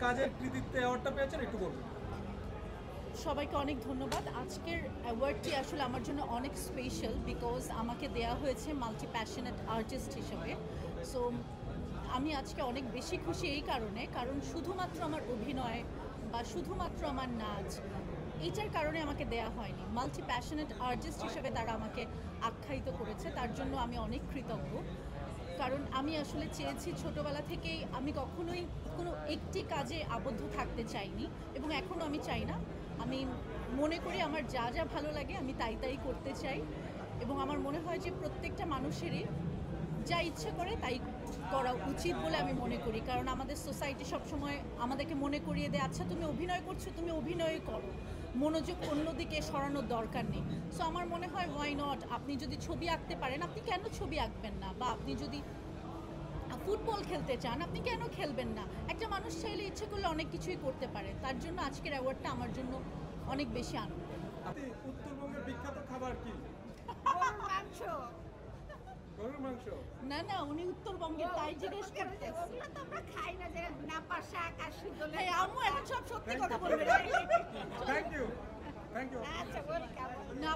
কাজের কৃতিত্বে অ্যাওয়ার্ডটা পেয়েছেন, একটু বলুন। সবাইকে অনেক ধন্যবাদ। আজকের অ্যাওয়ার্ডটি আসলে আমার জন্য অনেক স্পেশাল, বিকজ আমাকে দেয়া হয়েছে মাল্টি প্যাশনেট আর্টিস্ট হিসেবে। সো আমি আজকে অনেক বেশি খুশি এই কারণ শুধুমাত্র আমার অভিনয় বা শুধুমাত্র আমার নাচ এইটার কারণে আমাকে দেয়া হয়নি, মাল্টি প্যাশনেট আর্টিস্ট হিসেবে তারা আমাকে আখ্যায়িত করেছে। তার জন্য আমি অনেক কৃতজ্ঞ, কারণ আমি আসলে চেয়েছি ছোটোবেলা থেকেই, আমি কখনোই কোনো একটি কাজে আবদ্ধ থাকতে চাইনি এবং এখনও আমি চাই না। আমি মনে করি আমার যা যা ভালো লাগে আমি তাই করতে চাই, এবং আমার মনে হয় যে প্রত্যেকটা মানুষেরই যা ইচ্ছে করে তাই করা উচিত বলে আমি মনে করি। কারণ আমাদের সোসাইটি সবসময় আমাদেরকে মনে করিয়ে দেয়, আচ্ছা তুমি অভিনয় করছো, তুমি অভিনয় করো, মনোযোগ অন্যদিকে সরানোর দরকার নেই। সো আমার মনে হয় ওয়াই নট, আপনি যদি ছবি আঁকতে পারেন আপনি কেন ছবি আঁকবেন না, বা আপনি যদি ফুটবল খেলতে চান আপনি কেন খেলবেন না। একটা মানুষ চাইলে ইচ্ছে করলে অনেক কিছুই করতে পারে। তার জন্য আজকের অ্যাওয়ার্ডটা আমার জন্য অনেক বেশি আনন্দ। উত্তরবঙ্গের বিখ্যাত খাবার কি? মাংস। গরুর মাংস? না না, উনি উত্তরবঙ্গের তাই জিজ্ঞেস করতেছে। ওগুলো তো আমরা খাই না, যে নাপা শাক আর সিদ্ধলে। হ্যাঁ, আম্মু এখন সব সত্যি কথা বলবে। Thank you. আচ্ছা, ওয়েলকাম। না